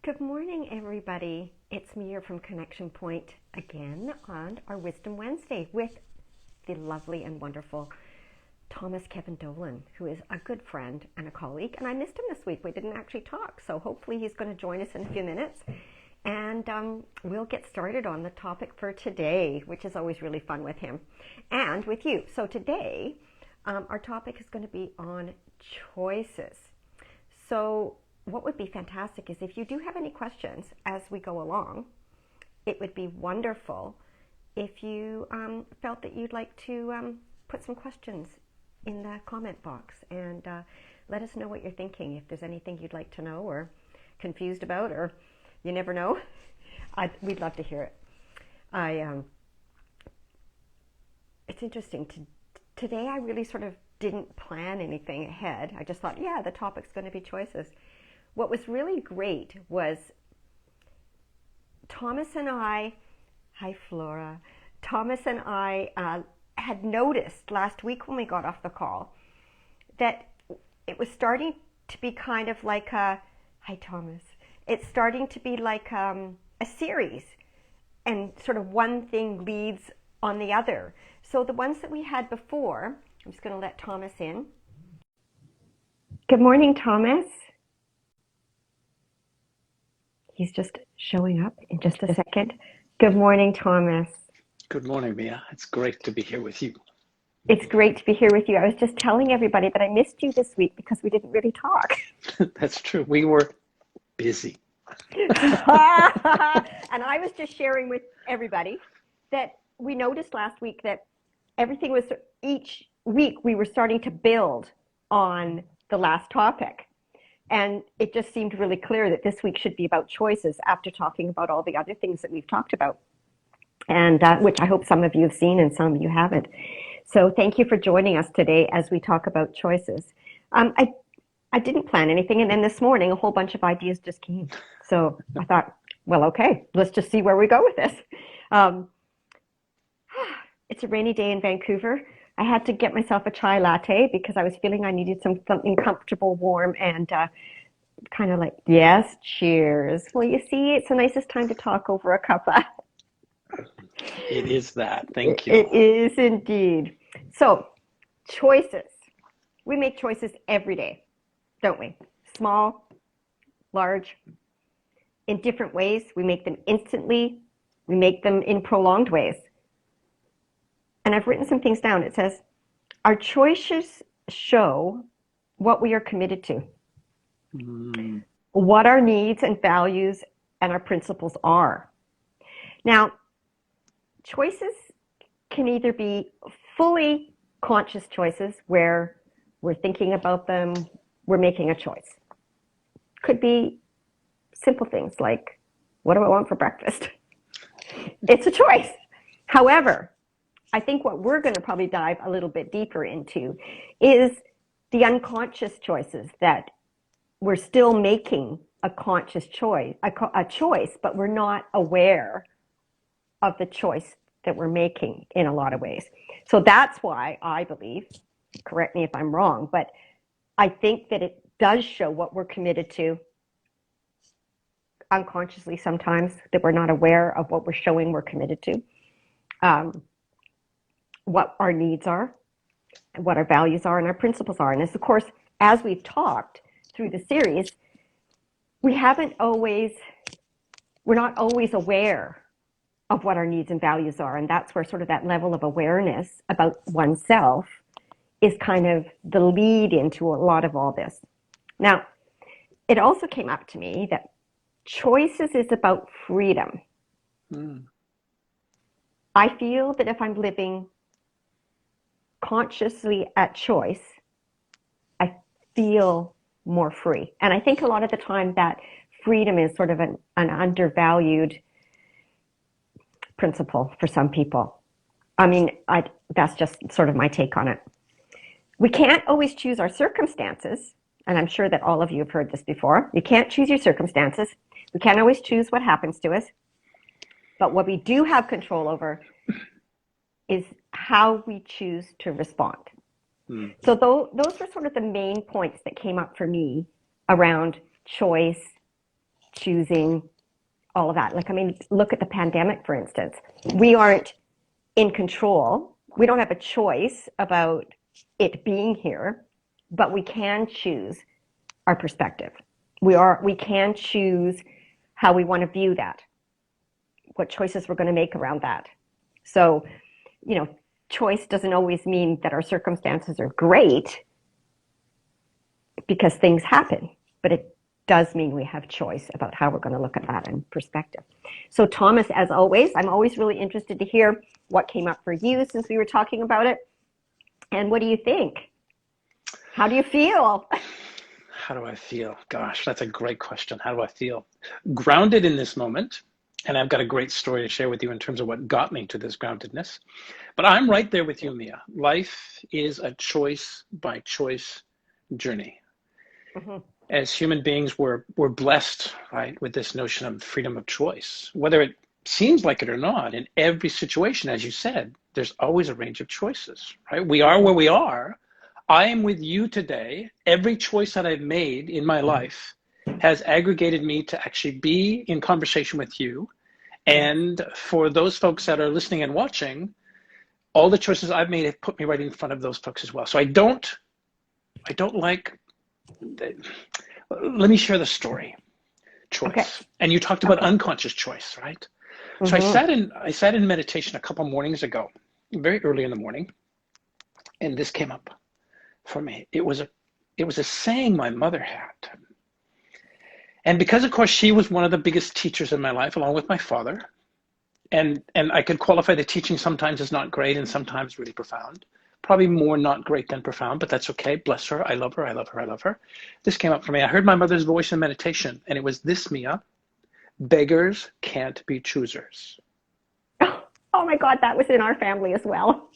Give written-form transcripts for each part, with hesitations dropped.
Good morning, everybody. It's Mia from Connection Point again on our Wisdom Wednesday with the lovely and wonderful Thomas Kevin Dolan, who is a good friend and a colleague. And I missed him this week. We didn't actually talk. So hopefully he's going to join us in a few minutes. And we'll get started on the topic for today, which is always really fun with him and with you. So today, our topic is going to be on choices. So what would be fantastic is if you do have any questions as we go along, it would be wonderful if you felt that you'd like to put some questions in the comment box and let us know what you're thinking. If there's anything you'd like to know or confused about, or you never know, we'd love to hear it. It's interesting. Today I really sort of didn't plan anything ahead. I just thought, yeah, the topic's going to be choices. What was really great was Thomas and I, hi Flora, Thomas and I had noticed last week when we got off the call that it was starting to be kind of like a, hi Thomas, it's starting to be like a series, and sort of one thing leads on the other. So the ones that we had before, I'm just going to let Thomas in. Good morning, Thomas. He's just showing up in just a second. Good morning, Thomas. Good morning, Mia. It's great to be here with you. It's great to be here with you. I was just telling everybody that I missed you this week because we didn't really talk. That's true. We were busy. And I was just sharing with everybody that we noticed last week that everything was, each week we were starting to build on the last topic. And it just seemed really clear that this week should be about choices after talking about all the other things that we've talked about, and which I hope some of you have seen and some of you haven't. So thank you for joining us today as we talk about choices. I didn't plan anything, and then this morning a whole bunch of ideas just came. So I thought, well, okay, let's just see where we go with this. It's a rainy day in Vancouver. I had to get myself a chai latte because I was feeling I needed something comfortable, warm, and kind of like, yes, cheers. Well, you see, it's the nicest time to talk over a cuppa. It is that. Thank you. It is indeed. So, choices. We make choices every day, don't we? Small, large, in different ways. We make them instantly. We make them in prolonged ways. And I've written some things down. It says, our choices show what we are committed to, what our needs and values and our principles are. Now, choices can either be fully conscious choices where we're thinking about them, we're making a choice. Could be simple things like, what do I want for breakfast? It's a choice. However, I think what we're going to probably dive a little bit deeper into is the unconscious choices that we're still making a conscious choice, a choice, but we're not aware of the choice that we're making in a lot of ways. So that's why I believe, correct me if I'm wrong, but I think that it does show what we're committed to unconsciously sometimes, that we're not aware of what we're showing we're committed to. What our needs are, and what our values are, and our principles are. And of course, as we've talked through the series, we're not always aware of what our needs and values are. And that's where sort of that level of awareness about oneself is kind of the lead into a lot of all this. Now, it also came up to me that choices is about freedom. I feel that if I'm living consciously at choice, I feel more free. And I think a lot of the time that freedom is sort of an undervalued principle for some people. I mean, that's just sort of my take on it. We can't always choose our circumstances, and I'm sure that all of you have heard this before. You can't choose your circumstances. We can't always choose what happens to us. But what we do have control over is how we choose to respond. So those were sort of the main points that came up for me around choice choosing all of that. Like, I mean, look at the pandemic, for instance. We aren't in control. We don't have a choice about it being here, but we can choose our perspective. We can choose how we want to view that, what choices we're going to make around that. So, you know, choice doesn't always mean that our circumstances are great because things happen, but it does mean we have choice about how we're going to look at that in perspective. So Thomas, as always, I'm always really interested to hear what came up for you since we were talking about it. And what do you think? How do you feel? How do I feel? Gosh, that's a great question. How do I feel? Grounded in this moment. And I've got a great story to share with you in terms of what got me to this groundedness. But I'm right there with you, Mia. Life is a choice by choice journey. Mm-hmm. As human beings, we're blessed, right, with this notion of freedom of choice. Whether it seems like it or not, in every situation, as you said, there's always a range of choices, right? We are where we are. I am with you today. Every choice that I've made in my life has aggregated me to actually be in conversation with you. And for those folks that are listening and watching, all the choices I've made have put me right in front of those folks as well. So I don't like, let me share the story. Choice. Okay. And you talked about unconscious choice, right? Mm-hmm. So I sat in meditation a couple mornings ago, very early in the morning, and this came up for me. It was a saying my mother had. And because, of course, she was one of the biggest teachers in my life, along with my father, and I could qualify the teaching sometimes as not great and sometimes really profound. Probably more not great than profound, but that's okay. Bless her. I love her. I love her. I love her. This came up for me. I heard my mother's voice in meditation, and it was this, Mia: beggars can't be choosers. Oh my God, that was in our family as well.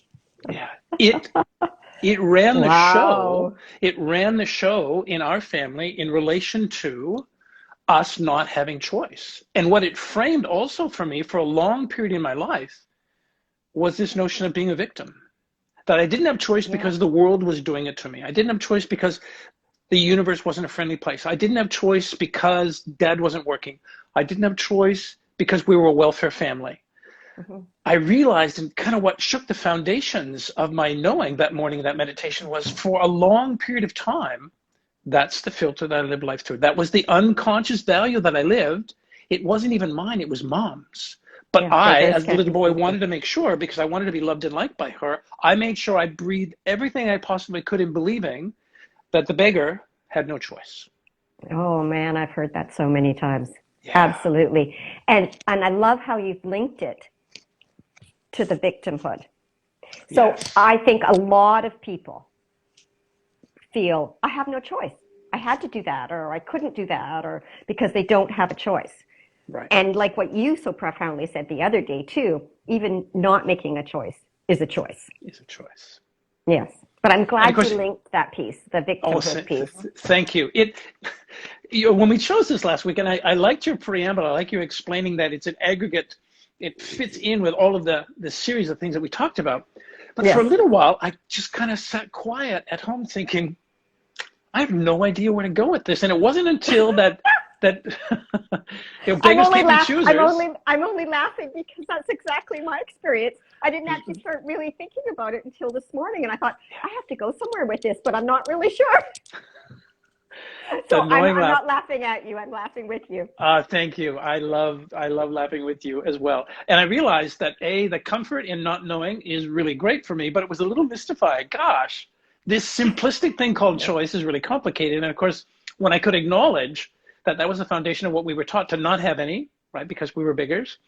Yeah, it ran the show. It ran the show in our family in relation to us not having choice. And what it framed also for me for a long period in my life was this notion of being a victim. That I didn't have choice because the world was doing it to me. I didn't have choice because the universe wasn't a friendly place. I didn't have choice because dad wasn't working. I didn't have choice because we were a welfare family. Mm-hmm. I realized, and kind of what shook the foundations of my knowing that morning, that meditation, was for a long period of time, that's the filter that I lived life through. That was the unconscious value that I lived. It wasn't even mine, it was mom's. But I, as the little boy, wanted to make sure, because I wanted to be loved and liked by her, I made sure I breathed everything I possibly could in believing that the beggar had no choice. Oh man, I've heard that so many times. Yeah. Absolutely. And I love how you've linked it to the victimhood. So yes. I think a lot of people feel, I have no choice. I had to do that, or I couldn't do that, or because they don't have a choice. Right. And like what you so profoundly said the other day too, even not making a choice is a choice. Is a choice. Yes. But I'm glad you linked that piece, the victimhood piece. Thank you. When we chose this last week, and I liked your preamble, I like you explaining that it's an aggregate, it fits in with all of the series of things that we talked about. But for a little while, I just kind of sat quiet at home thinking, I have no idea where to go with this. And it wasn't until that beggars can't be choosers. I'm only laughing because that's exactly my experience. I didn't actually start really thinking about it until this morning, and I thought, I have to go somewhere with this, but I'm not really sure. So I'm not laughing at you, I'm laughing with you. Thank you. I love laughing with you as well. And I realized that the comfort in not knowing is really great for me, but it was a little mystifying. Gosh, this simplistic thing called choice is really complicated. And of course, when I could acknowledge that was the foundation of what we were taught to not have any, right, because we were beggars,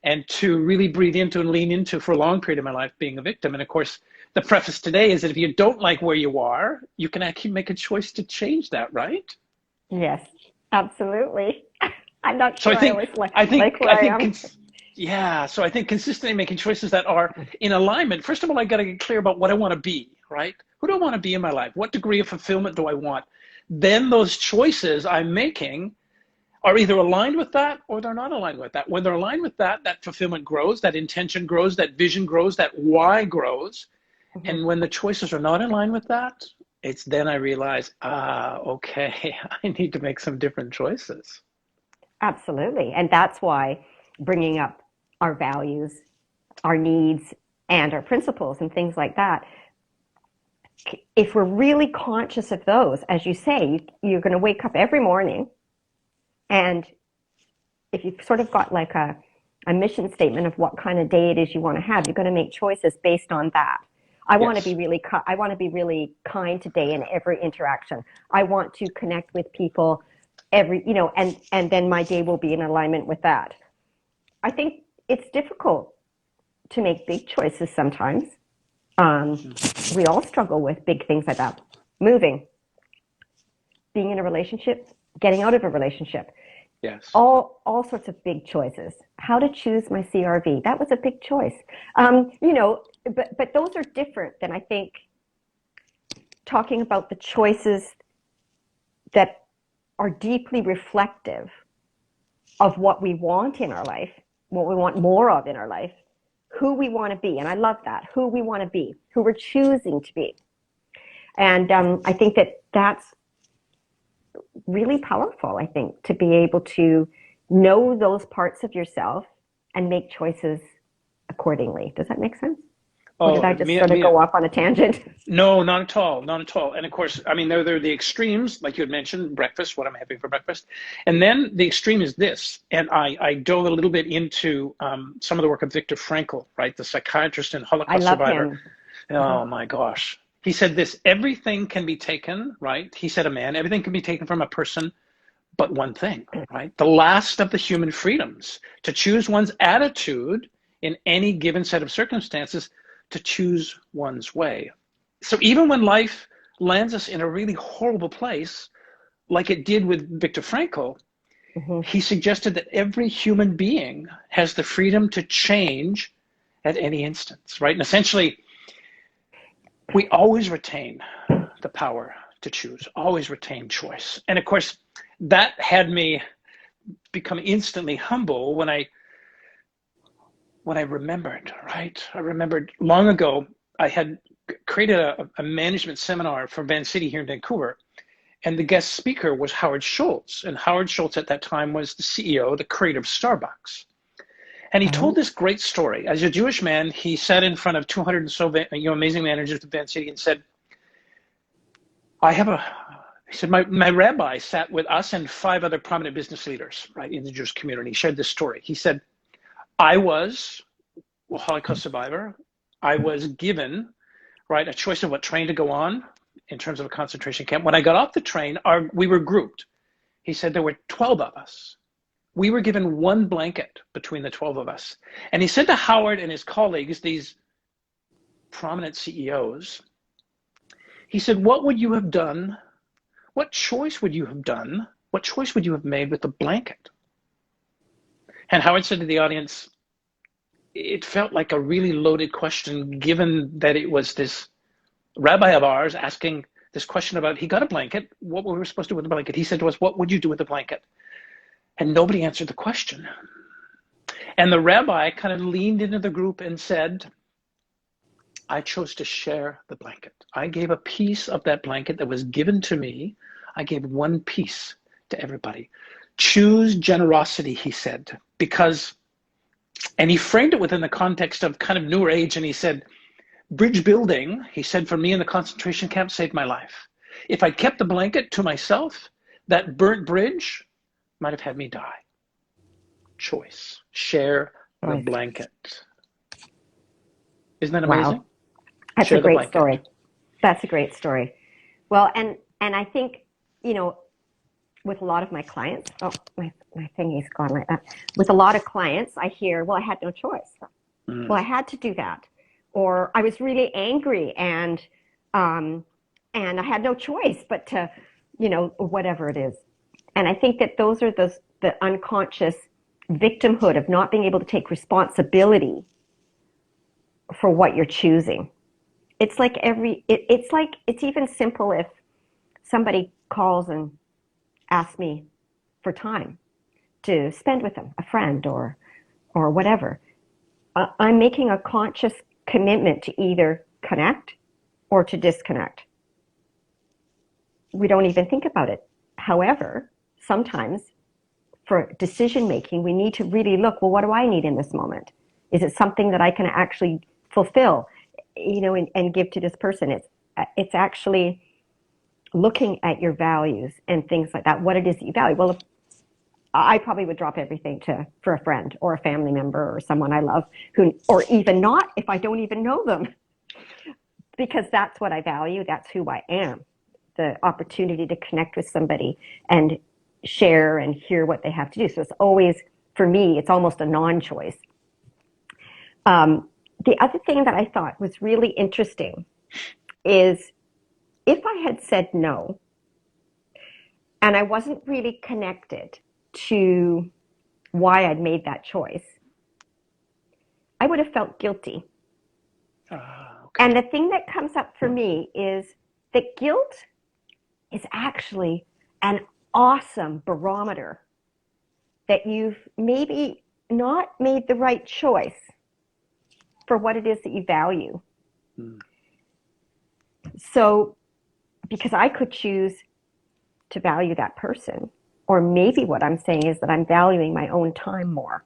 and to really breathe into and lean into for a long period of my life being a victim. And of course, the preface today is that if you don't like where you are, you can actually make a choice to change that, right? Yes, absolutely. I'm not sure I think where I am. So I think consistently making choices that are in alignment. First of all, I got to get clear about what I want to be, right? Who do I want to be in my life? What degree of fulfillment do I want? Then those choices I'm making are either aligned with that or they're not aligned with that. When they're aligned with that, that fulfillment grows, that intention grows, that vision grows, that why grows. Mm-hmm. And when the choices are not in line with that, it's then I realize, okay, I need to make some different choices. Absolutely. And that's why bringing up our values, our needs, and our principles and things like that, if we're really conscious of those, as you say, you're going to wake up every morning, and if you've sort of got like a mission statement of what kind of day it is you want to have, you're going to make choices based on that. I want to Yes. be really I want to be really kind today in every interaction. I want to connect with people every, and then my day will be in alignment with that. I think it's difficult to make big choices sometimes. We all struggle with big things like that. Moving, being in a relationship, getting out of a relationship, Yes. all sorts of big choices. How to choose my CRV, that was a big choice. But those are different than, I think, talking about the choices that are deeply reflective of what we want in our life, what we want more of in our life, who we want to be. And I love that, who we want to be, who we're choosing to be. And I think that that's really powerful, I think, to be able to know those parts of yourself and make choices accordingly. Does that make sense? Or did Oh, I just Mia, sort of Mia. go off on a tangent? No, not at all, not at all. And of course, I mean, there are the extremes, like you had mentioned, breakfast, what I'm having for breakfast, and then the extreme is this. And I dove a little bit into some of the work of Viktor Frankl, right, the psychiatrist and I Holocaust love survivor. him. Mm-hmm. Oh my gosh, he said this: everything can be taken, right? He said, a man, everything can be taken from a person, but one thing, right? The last of the human freedoms, to choose one's attitude in any given set of circumstances, to choose one's way. So even when life lands us in a really horrible place, like it did with Viktor Frankl, Mm-hmm. he suggested that every human being has the freedom to change at any instance, right? And essentially, we always retain the power to choose, always retain choice. And of course, that had me become instantly humble when I remembered, right? I remembered long ago I had created a management seminar for Van City here in Vancouver, and the guest speaker was Howard Schultz. And Howard Schultz at that time was the CEO, the creator of Starbucks. And he told Right. this great story. As a Jewish man, he sat in front of 200 and so amazing managers at Van City and said, I have a, he said, my rabbi sat with us and 5 other prominent business leaders, right, in the Jewish community. He shared this story. He said, I was a Holocaust survivor. I was given, right, a choice of what train to go on in terms of a concentration camp. When I got off the train, we were grouped. He said there were 12 of us. We were given one blanket between the 12 of us. And he said to Howard and his colleagues, these prominent CEOs, he said, what would you have done? What choice would you have done? What choice would you have made with the blanket? And Howard said to the audience, it felt like a really loaded question, given that it was this rabbi of ours asking this question about, he got a blanket, what were we supposed to do with the blanket? He said to us, what would you do with the blanket? And nobody answered the question. And the rabbi kind of leaned into the group and said, I chose to share the blanket. I gave a piece of that blanket that was given to me. I gave one piece to everybody. Choose generosity, he said, because, and he framed it within the context of kind of newer age, and he said, bridge building, he said, for me in the concentration camp saved my life. If I kept the blanket to myself, that burnt bridge might have had me die. Choice. Share the Choice. blanket. Isn't that amazing? Wow. That's a Share the great blanket. story. That's a great story. Well, and I think, with a lot of my clients, oh, my thingy's gone like that. With a lot of clients, I hear, well, I had no choice. Well, I had to do that. Or I was really angry and I had no choice but to, whatever it is. And I think that those are the unconscious victimhood of not being able to take responsibility for what you're choosing. It's like it's even simple if somebody calls and asks me for time to spend with them, a friend or whatever. I'm making a conscious commitment to either connect or to disconnect. We don't even think about it. However, sometimes for decision making, we need to really look, well, what do I need in this moment? Is it something that I can actually fulfill, and give to this person? It's actually looking at your values and things like that, what it is that you value. Well, if I probably would drop everything for a friend or a family member or someone I love, or even not if I don't even know them, because that's what I value. That's who I am. The opportunity to connect with somebody and share and hear what they have to do. So it's always, for me, it's almost a non-choice. The other thing that I thought was really interesting is if I had said no and I wasn't really connected to why I'd made that choice, I would have felt guilty. Okay. And the thing that comes up for me is that guilt is actually an awesome barometer that you've maybe not made the right choice for what it is that you value. So, because I could choose to value that person, or maybe what I'm saying is that I'm valuing my own time more,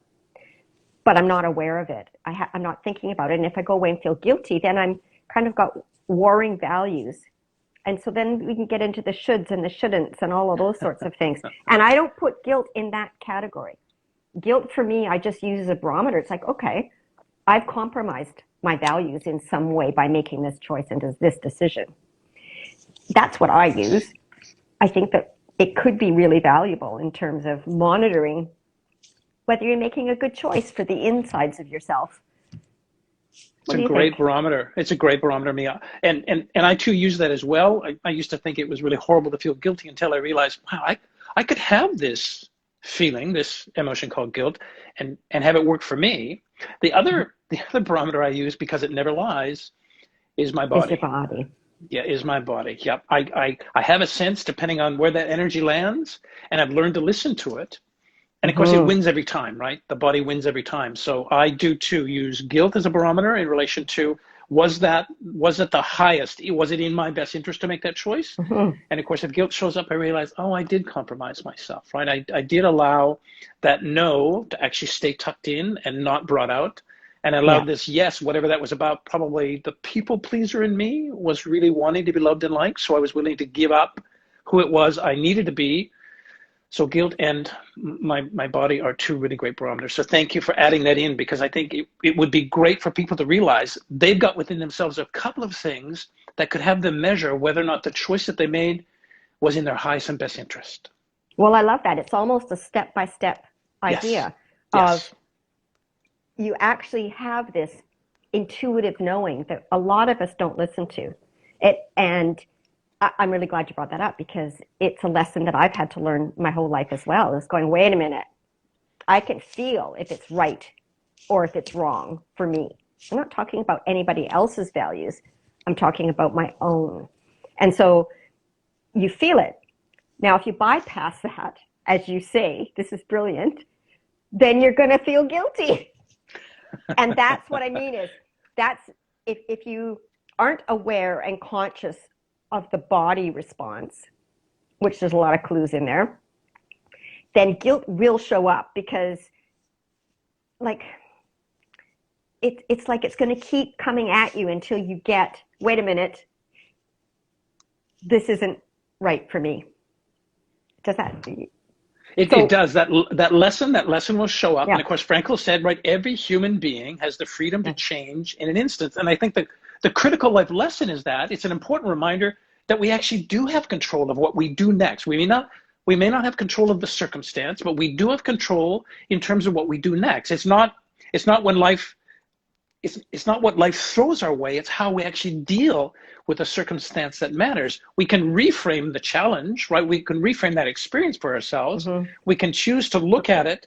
but I'm not aware of it. I'm not thinking about it. And if I go away and feel guilty, then I'm kind of got warring values. And so then we can get into the shoulds and the shouldn'ts and all of those sorts of things. And I don't put guilt in that category. Guilt for me, I just use as a barometer. It's like, okay, I've compromised my values in some way by making this choice and this decision. That's what I use. I think that it could be really valuable in terms of monitoring whether you're making a good choice for the insides of yourself. It's a great barometer. It's a great barometer, Mia. And I too use that as well. I used to think it was really horrible to feel guilty until I realized, wow, I could have this feeling, this emotion called guilt, and have it work for me. The other barometer I use, because it never lies, is my body. Is your body. Yeah, is my body. Yep. I have a sense, depending on where that energy lands, and I've learned to listen to it. And of course, it wins every time, right? The body wins every time. So I do too use guilt as a barometer in relation to, was it the highest? Was it in my best interest to make that choice? And of course, if guilt shows up, I realize, oh, I did compromise myself, right? I did allow that no to actually stay tucked in and not brought out. And I allowed this yes, whatever that was about. Probably the people pleaser in me was really wanting to be loved and liked. So I was willing to give up who it was I needed to be. So guilt and my body are two really great barometers. So thank you for adding that in, because I think it would be great for people to realize they've got within themselves a couple of things that could have them measure whether or not the choice that they made was in their highest and best interest. Well, I love that. It's almost a step-by-step idea of you actually have this intuitive knowing that a lot of us don't listen to it. And I'm really glad you brought that up, because it's a lesson that I've had to learn my whole life as well. Is going, wait a minute, I can feel if it's right or if it's wrong for me. I'm not talking about anybody else's values. I'm talking about my own. And so you feel it. Now, if you bypass that, as you say, this is brilliant, then you're going to feel guilty. And that's what I mean is, that's if you aren't aware and conscious of the body response, which there's a lot of clues in there, then guilt will show up, because it's like it's going to keep coming at you until you get, wait a minute, this isn't right for me. Does that? It does. That lesson will show up. And of course, Frankl said, right, every human being has the freedom to change in an instant. And I think that the critical life lesson is that it's an important reminder that we actually do have control of what we do next. We may not have control of the circumstance, but we do have control in terms of what we do next. It's not what life throws our way. It's how we actually deal with a circumstance that matters. We can reframe the challenge, right? We can reframe that experience for ourselves. We can choose to look at it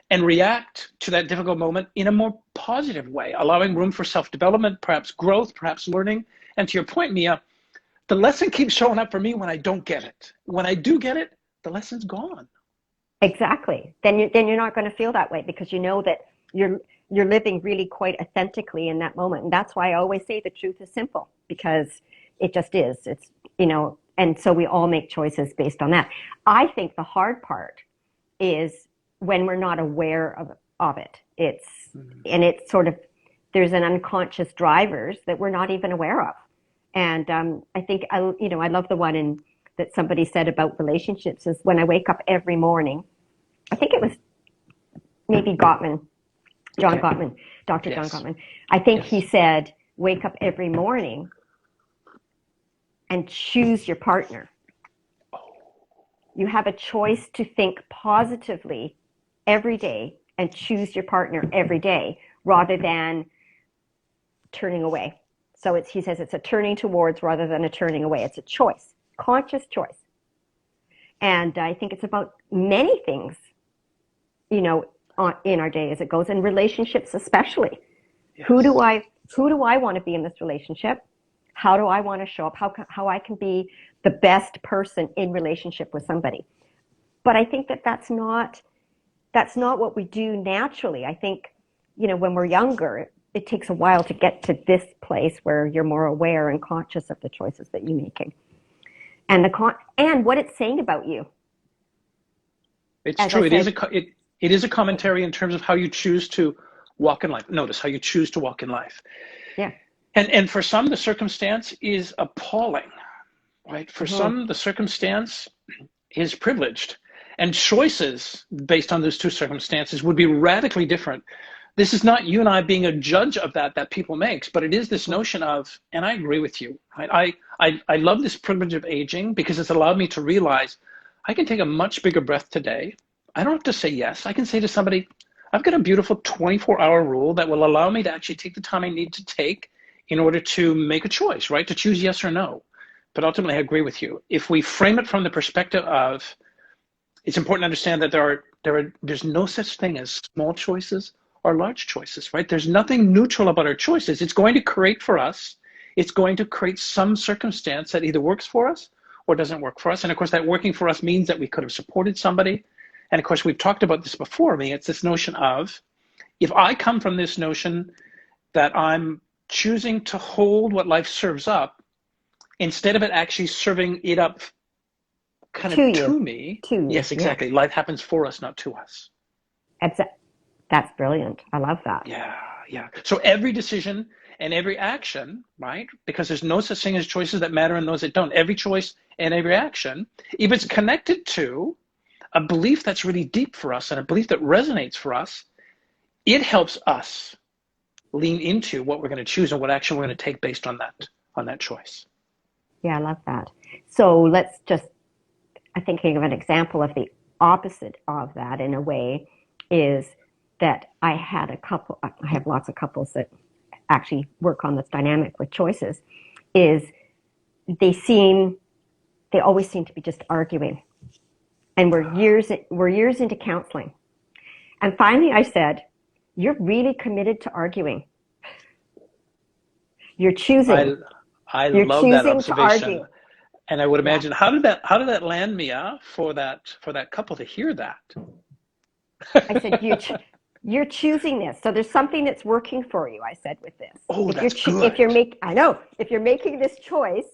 and react to that difficult moment in a more positive way, allowing room for self-development, perhaps growth, perhaps learning. And to your point, Mia, the lesson keeps showing up for me when I don't get it. When I do get it, the lesson's gone. Exactly. Then you're not going to feel that way, because you know that you're living really quite authentically in that moment. And that's why I always say the truth is simple, because it just is. It's, and so we all make choices based on that. I think the hard part is when we're not aware of it. And it's sort of, there's an unconscious drivers that we're not even aware of. And I think, I love the one that somebody said about relationships is when I wake up every morning, I think it was maybe Gottman, John Gottman, Dr. John Gottman. I think he said, wake up every morning and choose your partner. You have a choice to think positively every day and choose your partner every day rather than turning away. So he says it's a turning towards rather than a turning away. It's a choice, conscious choice. And I think it's about many things, in our day as it goes, and relationships especially. Yes. Who do I want to be in this relationship? How do I want to show up? How I can be the best person in relationship with somebody. But I think that's not what we do naturally. I think, when we're younger, it takes a while to get to this place where you're more aware and conscious of the choices that you're making. And and what it's saying about you. It's true. It is a commentary in terms of how you choose to walk in life. Notice how you choose to walk in life. Yeah. And for some, the circumstance is appalling, right? For some, the circumstance is privileged. And choices based on those two circumstances would be radically different. This is not you and I being a judge of that people makes, but it is this notion of, and I agree with you, right? I love this privilege of aging because it's allowed me to realize I can take a much bigger breath today. I don't have to say yes. I can say to somebody, I've got a beautiful 24-hour rule that will allow me to actually take the time I need to take in order to make a choice, right? To choose yes or no. But ultimately, I agree with you. If we frame it from the perspective of, it's important to understand that there's no such thing as small choices or large choices, right? There's nothing neutral about our choices. It's going to create for us, it's going to create some circumstance that either works for us or doesn't work for us. And of course, that working for us means that we could have supported somebody. And of course, we've talked about this before. I mean, it's this notion of, if I come from this notion that I'm choosing to hold what life serves up, instead of it actually serving it up kind of to me. Yes, exactly. Yeah. Life happens for us, not to us. That's brilliant. I love that. Yeah. So every decision and every action, right? Because there's no such thing as choices that matter and those that don't. Every choice and every action, if it's connected to a belief that's really deep for us and a belief that resonates for us, it helps us lean into what we're going to choose and what action we're going to take based on that choice. Yeah, I love that. So let's just, I'm thinking of an example of the opposite of that in a way is that I have lots of couples that actually work on this dynamic with choices, is they always seem to be just arguing. And we're years into counseling. And finally I said, you're really committed to arguing. You're choosing. I love that observation. To and I would imagine, how did that land, Mia, for that couple to hear that? I said, you're choosing this. So there's something that's working for you, I said, with this. Oh, that's good. If you're making this choice,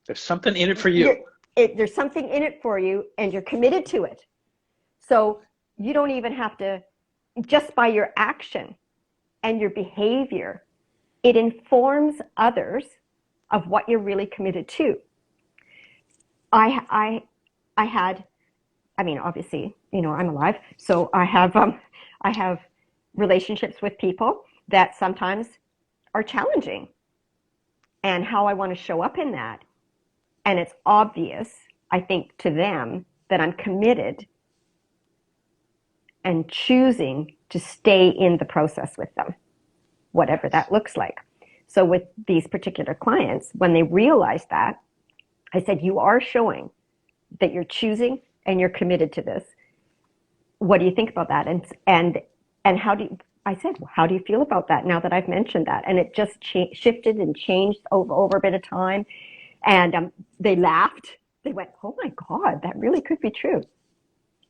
there's something in it for you. There's something in it for you, and you're committed to it. So you don't even have to, just by your action and your behavior, it informs others of what you're really committed to. Obviously, I'm alive, so I have relationships with people that sometimes are challenging, and how I want to show up in that. And it's obvious, I think, to them that I'm committed and choosing to stay in the process with them, whatever that looks like. So with these particular clients, when they realized that, I said, you are showing that you're choosing and you're committed to this. What do you think about that? And how do you feel about that now that I've mentioned that? And it just shifted and changed over a bit of time. And they laughed. They went, oh my God, that really could be true.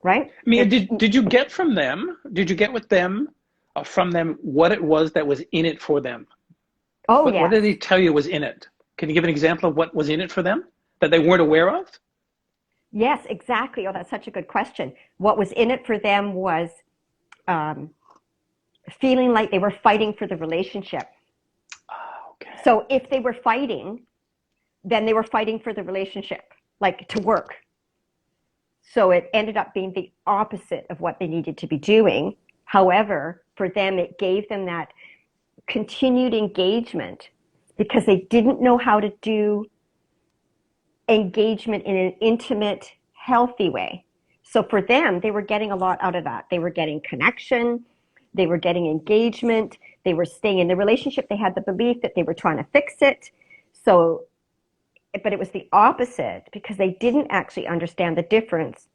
Right? Mia, did you get from them, from them what it was that was in it for them? Yes. What did they tell you was in it? Can you give an example of what was in it for them that they weren't aware of? Yes, exactly. Oh, that's such a good question. What was in it for them was um, feeling like they were fighting for the relationship. Oh, okay. So if they were fighting, then they were fighting for the relationship, like to work. So it ended up being the opposite of what they needed to be doing. However, for them, it gave them that continued engagement because they didn't know how to do engagement in an intimate, healthy way. So for them, they were getting a lot out of that. They were getting connection, they were getting engagement, they were staying in the relationship. They had the belief that they were trying to fix it. So, but it was the opposite because they didn't actually understand the difference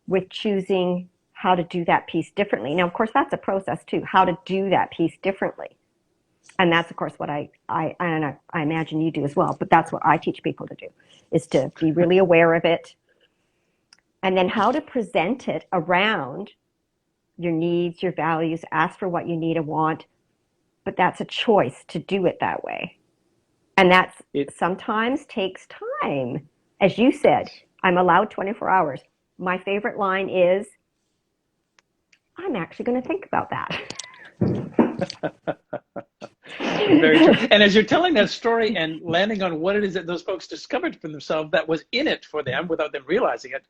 with choosing how to do that piece differently. Now, of course, that's a process too, how to do that piece differently. And that's, of course, what I imagine you do as well, but that's what I teach people to do, is to be really aware of it, and then how to present it around your needs, your values, ask for what you need and want, but that's a choice to do it that way. And that's It sometimes takes time. As you said, I'm allowed 24 hours. My favorite line is, I'm actually going to think about that. Very true. And as you're telling that story and landing on what it is that those folks discovered for themselves that was in it for them without them realizing it,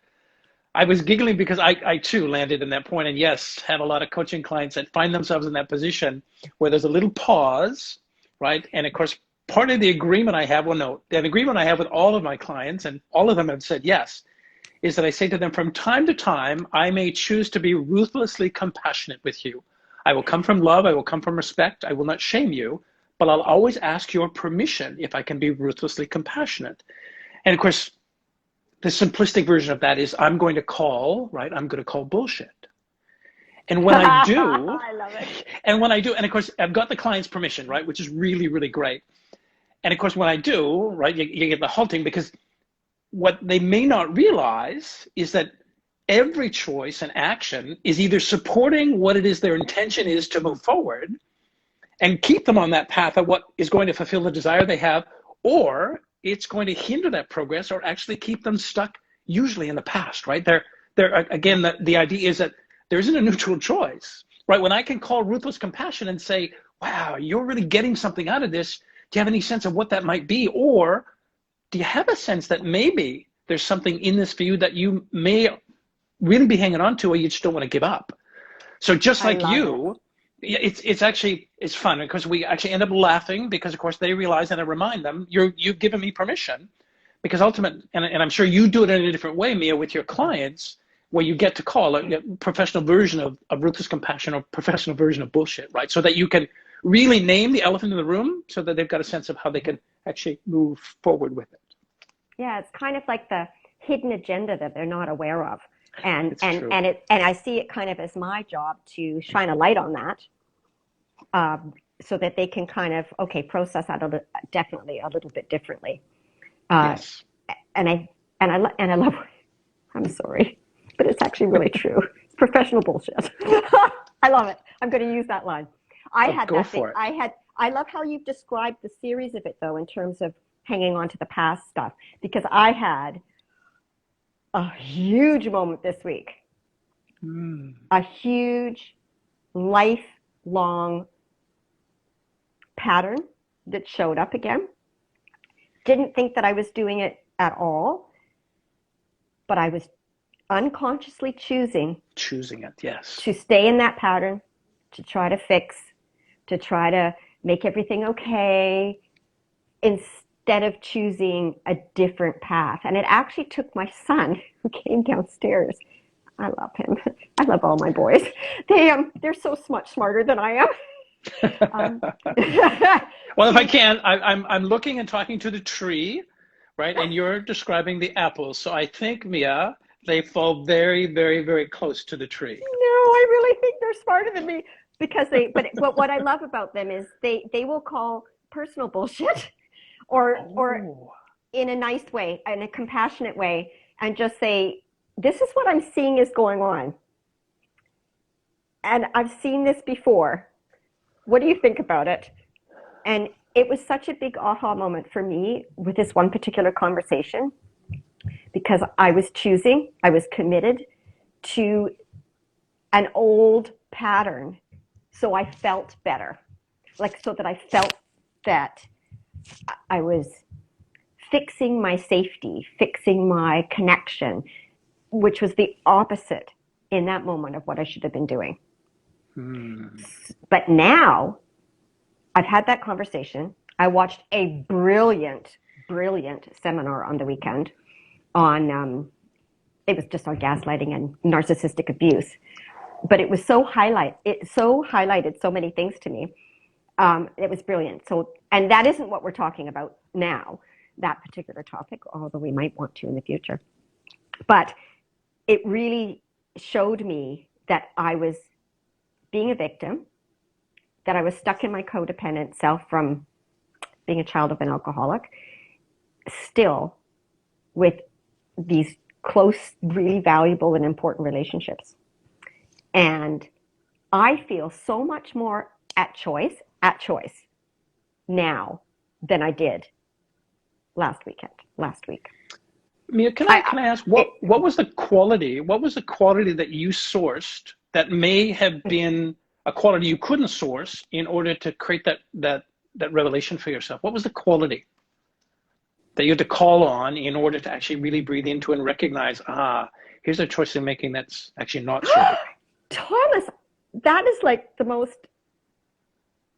I was giggling because I too landed in that point. And yes, have a lot of coaching clients that find themselves in that position where there's a little pause, right? And of course, part of the agreement I have, well, no, the agreement I have with all of my clients, and all of them have said yes, is that I say to them, from time to time, I may choose to be ruthlessly compassionate with you. I will come from love. I will come from respect. I will not shame you, but I'll always ask your permission if I can be ruthlessly compassionate. And of course, the simplistic version of that is I'm going to call, right? I'm going to call bullshit. And when I do, I love it. and of course, I've got the client's permission, right? Which is really, really great. And of course, when I do, right, you get the halting because what they may not realize is that every choice and action is either supporting what it is their intention is to move forward and keep them on that path of what is going to fulfill the desire they have, or it's going to hinder that progress or actually keep them stuck usually in the past, right? They're again, the idea is that there isn't a neutral choice, right? When I can call ruthless compassion and say, wow, you're really getting something out of this. Do you have any sense of what that might be? Or do you have a sense that maybe there's something in this for you that you may really be hanging on to or you just don't want to give up? So just I like love it. you, it's fun because we actually end up laughing because of course they realize and I remind them you've given me permission because and I'm sure you do it in a different way, Mia, with your clients where you get to call a professional version of ruthless compassion or professional version of bullshit, right? So that you can really name the elephant in the room so that they've got a sense of how they can actually move forward with it. Yeah, it's kind of like the hidden agenda that they're not aware of. And It's and true. and it and I see it kind of as my job to shine a light on that, so that they can kind of process that definitely a little bit differently. Uh, Yes. and I love. I'm sorry, but it's actually really true. It's professional bullshit. I love it. I'm going to use that line. I Oh, had go that thing. for it. I love how you've described the series of it though, in terms of hanging on to the past stuff, because I had a huge moment this week, Mm. a huge lifelong pattern that showed up again. Didn't think that I was doing it at all, but I was unconsciously choosing Choosing it, yes. to stay in that pattern, to try to fix, to try to make everything okay, instead of choosing a different path. And it actually took my son, who came downstairs. I love him. I love all my boys. They're so much smarter than I am. Um, Well, if I he can, I'm looking and talking to the tree, right? And you're describing the apples. So I think, Mia, they fall very, very, very close to the tree. No, I really think they're smarter than me because but what I love about them is they will call personal bullshit or Oh, in a nice way, in a compassionate way, and just say, this is what I'm seeing is going on. And I've seen this before. What do you think about it? And it was such a big aha moment for me with this one particular conversation because I was committed to an old pattern. So I felt better, so that I felt that I was fixing my safety, fixing my connection, which was the opposite in that moment of what I should have been doing. But now I've had that conversation. I watched a brilliant seminar on the weekend on, it was just on gaslighting and narcissistic abuse. But it was highlighted so many things to me. It was brilliant. So, and that isn't what we're talking about now, that particular topic, although we might want to in the future. But it really showed me that I was being a victim, that I was stuck in my codependent self from being a child of an alcoholic, still with these close, really valuable and important relationships. And I feel so much more at choice now than I did last week. Mia, can I ask what was the quality? What was the quality that you sourced that may have been a quality you couldn't source in order to create that revelation for yourself? What was the quality that you had to call on in order to actually really breathe into and recognize, here's a choice I'm making that's actually not serving me? Thomas, that is like the most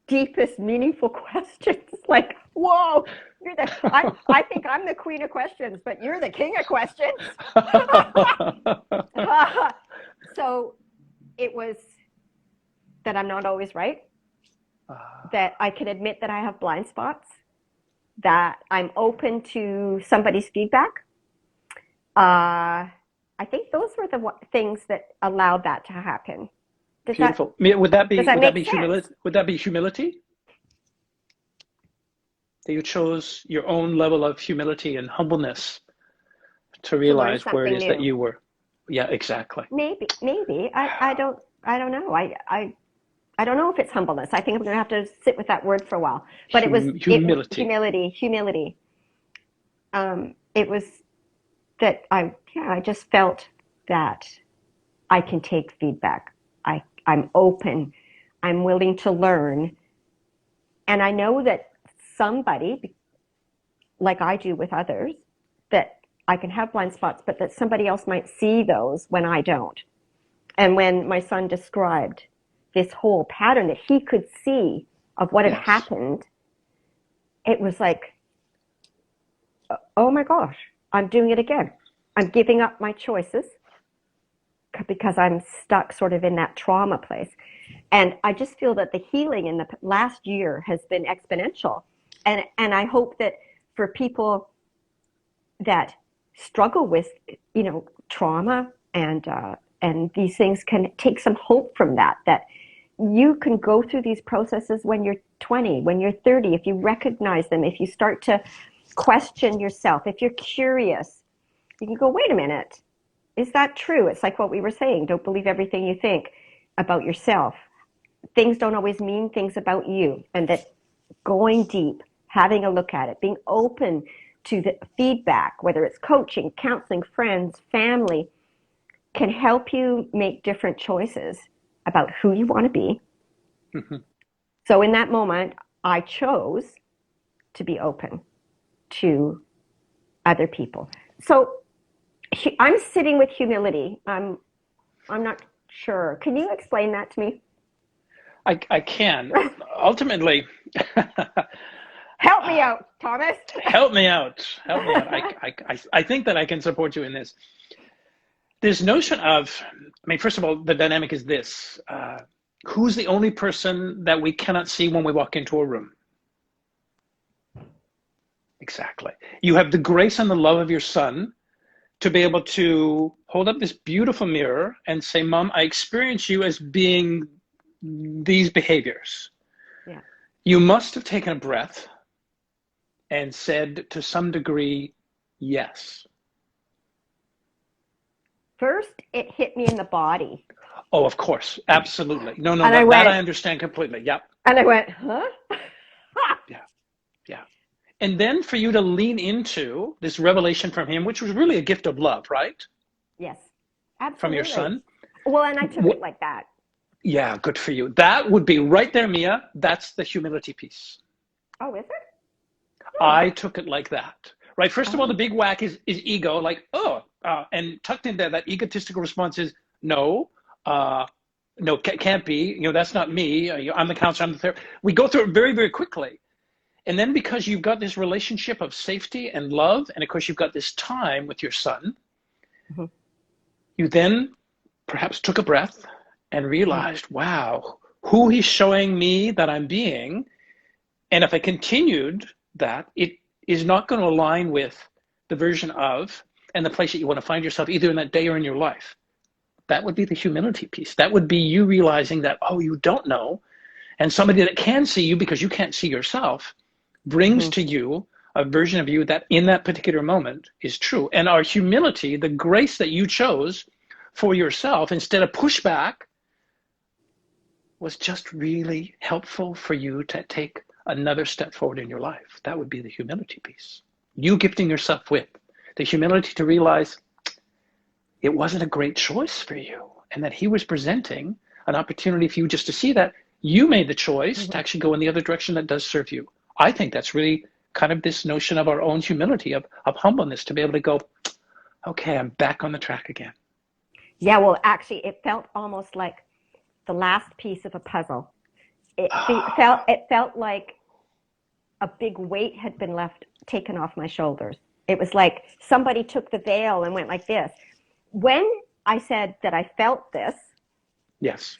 deepest, meaningful questions. Like, whoa, I think I'm the queen of questions, but you're the king of questions. So it was that I'm not always right, that I can admit that I have blind spots, that I'm open to somebody's feedback. I think those were the things that allowed that to happen. Beautiful. Would that be humility? Would that be humility? That you chose your own level of humility and humbleness to realize where it is that you were. Yeah, exactly. Maybe. I don't know. I don't know if it's humbleness. I think I'm going to have to sit with that word for a while. But humility. It was that I just felt that I can take feedback. I'm open. I'm willing to learn. And I know that somebody, like I do with others, that I can have blind spots, but that somebody else might see those when I don't. And when my son described this whole pattern that he could see of what had happened, it was like, oh my gosh, I'm doing it again. I'm giving up my choices because I'm stuck sort of in that trauma place. And I just feel that the healing in the last year has been exponential. And I hope that for people that struggle with, trauma and these things can take some hope from that you can go through these processes when you're 20, when you're 30, if you recognize them, if you start to question yourself, if you're curious, you can go, wait a minute, is that true? It's like what we were saying, don't believe everything you think about yourself. Things don't always mean things about you, and that going deep, having a look at it, being open to the feedback, whether it's coaching, counseling, friends, family, can help you make different choices about who you want to be. Mm-hmm. So in that moment, I chose to be open to other people. So I'm sitting with humility. I'm not sure. Can you explain that to me? I can. Ultimately, help me out, Thomas. Help me out. I think that I can support you in this. This notion of, first of all, the dynamic is this. Who's the only person that we cannot see when we walk into a room? Exactly. You have the grace and the love of your son to be able to hold up this beautiful mirror and say, Mom, I experience you as being these behaviors. Yeah. You must have taken a breath and said to some degree, yes. First, it hit me in the body. Oh, of course. Absolutely. No, that I understand completely. Yep. And I went, huh? Yeah. And then for you to lean into this revelation from him, which was really a gift of love, right? Yes, From your absolutely. son. Well, and I took it like that. Yeah, good for you. That would be right there, Mia. That's the humility piece. Oh, is it? I took it like that, right? First of all, the Oh, big whack is ego, like, and tucked in there, that egotistical response is no, no, can't be. That's not me. I'm the counselor. I'm the therapist. We go through it very, very quickly. And then because you've got this relationship of safety and love, and of course you've got this time with your son, mm-hmm. you then perhaps took a breath and realized, wow, who he's showing me that I'm being. And if I continued that, it is not going to align with the version of and the place that you want to find yourself either in that day or in your life. That would be the humility piece. That would be you realizing that, oh, you don't know. And somebody that can see you because you can't see yourself brings to you a version of you that in that particular moment is true. And our humility, the grace that you chose for yourself instead of pushback, was just really helpful for you to take another step forward in your life. That would be the humility piece. You gifting yourself with the humility to realize it wasn't a great choice for you, and that he was presenting an opportunity for you just to see that you made the choice to actually go in the other direction that does serve you. I think that's really kind of this notion of our own humility, of humbleness, to be able to go, okay, I'm back on the track again. Yeah, well, actually, it felt almost like the last piece of a puzzle. It felt like a big weight had been taken off my shoulders. It was like somebody took the veil and went like this. When I said that I felt this, yes,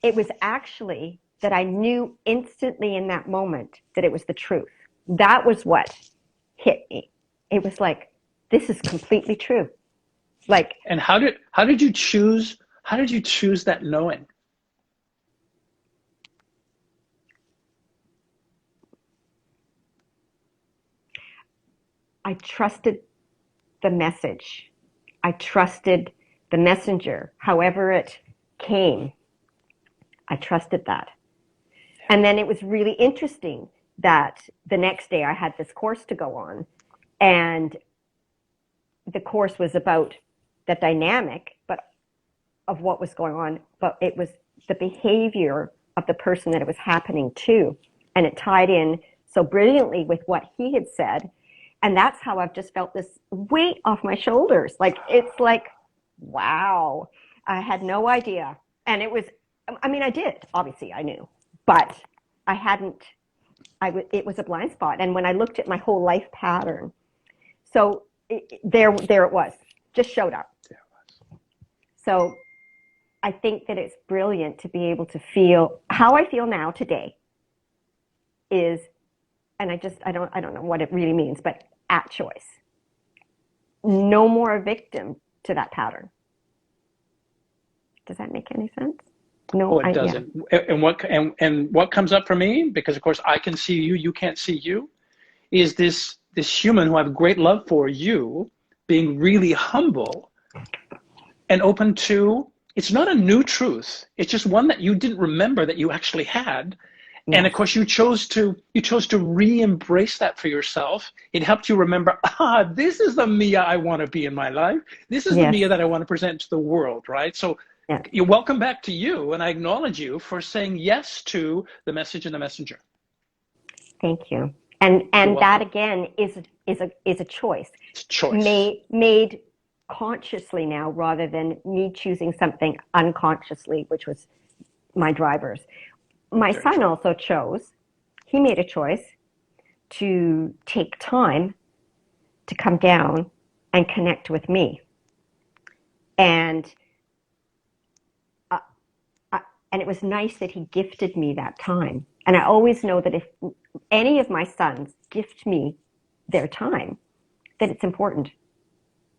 it was actually that I knew instantly in that moment that it was the truth. That was what hit me. It was like, this is completely true. Like, and how did you choose that knowing? I trusted the message. I trusted the messenger, however it came. I trusted that. And then it was really interesting that the next day I had this course to go on, and the course was about the dynamic of what was going on, but it was the behavior of the person that it was happening to. And it tied in so brilliantly with what he had said. And that's how I've just felt this weight off my shoulders. Like, it's like, wow, I had no idea. And it was, I mean, I did, obviously I knew, but I hadn't, it was a blind spot. And when I looked at my whole life pattern, so there it was, just showed up. So I think that it's brilliant to be able to feel how I feel now today is, and I don't know what it really means, but at choice. No more a victim to that pattern. Does that make any sense? No, Oh, it doesn't. Yeah. And what comes up for me, because of course I can see you, you can't see you, is this human who I have great love for, you being really humble and open to, it's not a new truth. It's just one that you didn't remember that you actually had. Yes. And of course you chose to re-embrace that for yourself. It helped you remember, this is the Mia I want to be in my life. This is the Mia that I want to present to the world, right? So you're welcome back to you, and I acknowledge you for saying yes to the message and the messenger. Thank you. And that again is a choice. It's choice. Made consciously now, rather than me choosing something unconsciously, which was my drivers. My son also chose, he made a choice to take time to come down and connect with me. And it was nice that he gifted me that time. And I always know that if any of my sons gift me their time, that it's important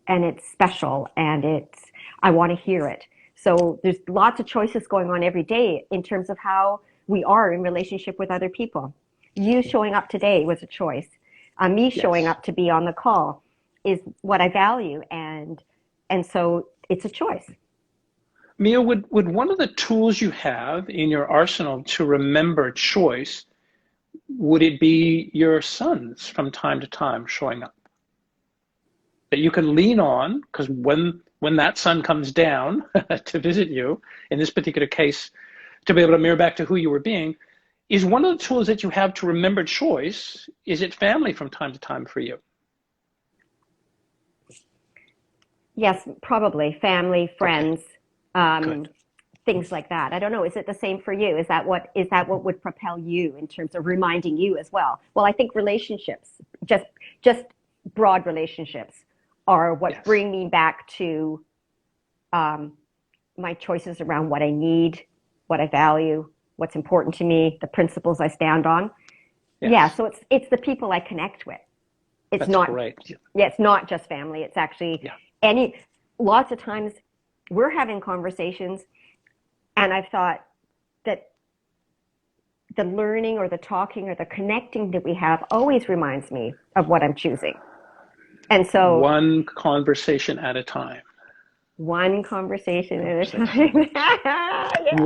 and it's special and I want to hear it. So there's lots of choices going on every day in terms of how we are in relationship with other people. You showing up today was a choice. Me showing up to be on the call is what I value, and so it's a choice. Mia, would one of the tools you have in your arsenal to remember choice would it be your sons from time to time showing up that you can lean on? Because when that son comes down to visit you, in this particular case, to be able to mirror back to who you were being, is one of the tools that you have to remember choice. Is it family from time to time for you? Yes, probably family, friends, Good. things like that. I don't know. Is it the same for you? Is that what would propel you in terms of reminding you as well? Well, I think relationships, just broad relationships, are what Yes. bring me back to my choices around what I need, what I value, what's important to me, the principles I stand on. Yeah, Yes. so it's the people I connect with. It's That's not great. Yeah, it's not just family. It's actually Yeah. any lots of times we're having conversations and I've thought that the learning or the talking or the connecting that we have always reminds me of what I'm choosing. And so One conversation at a time. one conversation at a Conversation at time. a time. Yes.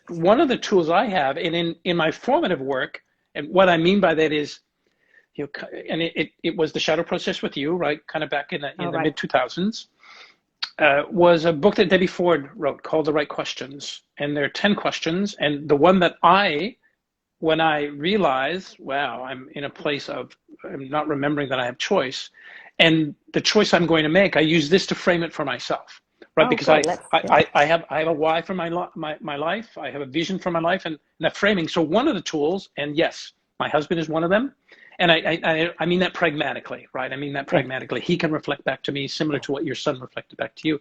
One of the tools I have, and in my formative work, and what I mean by that is, and it was the shadow process with you, right? Kind of back in All the right. mid 2000s, was a book that Debbie Ford wrote called The Right Questions, and there are 10 questions, and the one that when I realize, wow, I'm in a place of I'm not remembering that I have choice, and the choice I'm going to make, I use this to frame it for myself, right? Oh, Because good. Yeah. I have a why for my life, I have a vision for my life, and that framing. So one of the tools, and yes, my husband is one of them, and I mean that pragmatically, right? I mean that Yeah. pragmatically. He can reflect back to me similar to what your son reflected back to you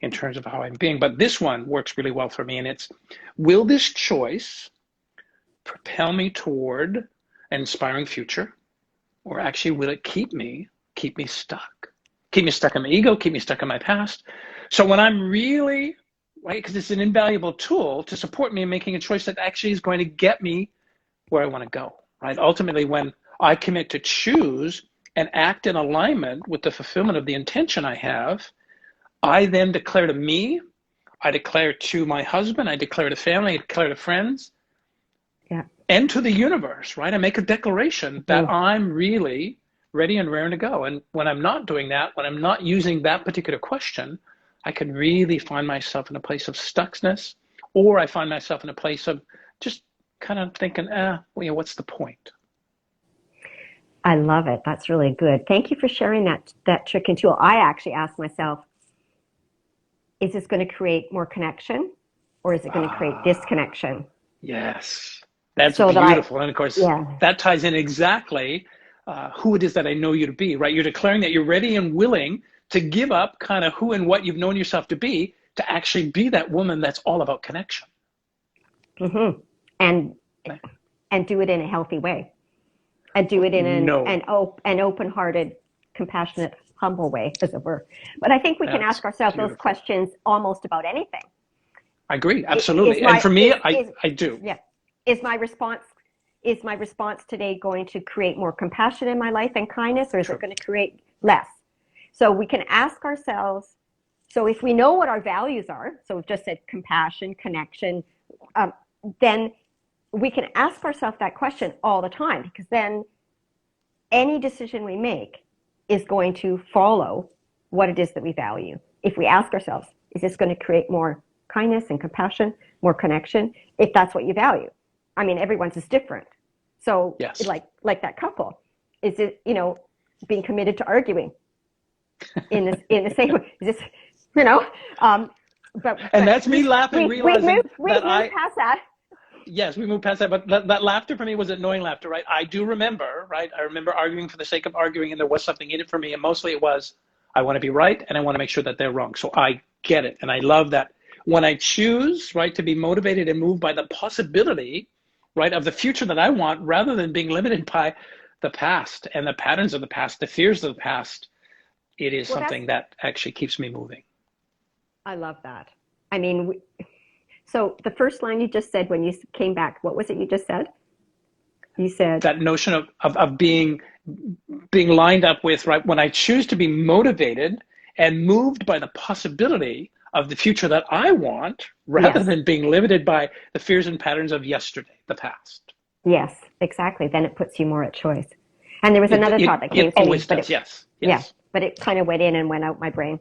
in terms of how I'm being. But this one works really well for me, and it's, will this choice propel me toward an inspiring future, or actually will it keep me stuck, keep me stuck in my ego, keep me stuck in my past? So when I'm really, right, because it's an invaluable tool to support me in making a choice that actually is going to get me where I want to go, right? Ultimately, when I commit to choose and act in alignment with the fulfillment of the intention I have, I then declare to me, I declare to my husband, I declare to family, I declare to friends, Yeah. and to the universe, right? I make a declaration that Mhm. I'm really ready and raring to go. And when I'm not doing that, when I'm not using that particular question, I can really find myself in a place of stuckness, or I find myself in a place of just kind of thinking, well, what's the point? I love it. That's really good. Thank you for sharing that trick and tool. I actually asked myself, is this going to create more connection or is it going to create Ah, disconnection? yes, that's So that I, beautiful. And of course, yeah, that ties in exactly who it is that I know you to be, right? You're declaring that you're ready and willing to give up kind of who and what you've known yourself to be to actually be that woman that's all about connection. hmm and and do it in a healthy way, and do it in No, an open-hearted, compassionate, humble way, as it were. But I think we can that's ask ourselves those beautiful. questions almost about anything. I agree, Is absolutely. And my for me, is I do. yeah is my response is my response today going to create more compassion in my life and kindness, or is it True. going to create less? So we can ask ourselves. So if we know what our values are, so we've just said compassion, connection, um, then we can ask ourselves that question all the time, because then any decision we make is going to follow what it is that we value. If we ask ourselves, is this going to create more kindness and compassion, more connection, if that's what you value? I mean, everyone's is different. So Yes. like that couple, is it, being committed to arguing in the same way? Is this, you know, um, And but that's me laughing, realizing we've that moved past that. yes, we moved past that, but that laughter for me was annoying laughter, right? I do remember, right? I remember arguing for the sake of arguing, and there was something in it for me, and mostly it was, I want to be right, and I want to make sure that they're wrong. So I get it, and I love that. When I choose, right, to be motivated and moved by the possibility, right, of the future that I want, rather than being limited by the past and the patterns of the past, the fears of the past, it is Well, that's something that actually keeps me moving. I love that. I mean, so the first line you just said when you came back, what was it you just said? You said, That notion of being lined up with, right, when I choose to be motivated and moved by the possibility of the future that I want, rather yes, than being limited by the fears and patterns of yesterday, the past. Yes, exactly. Then it puts you more at choice. And there was It, another it, thought that came it to me, always but does. it, Yes. yeah, Yes. but it kind of went in and went out my brain.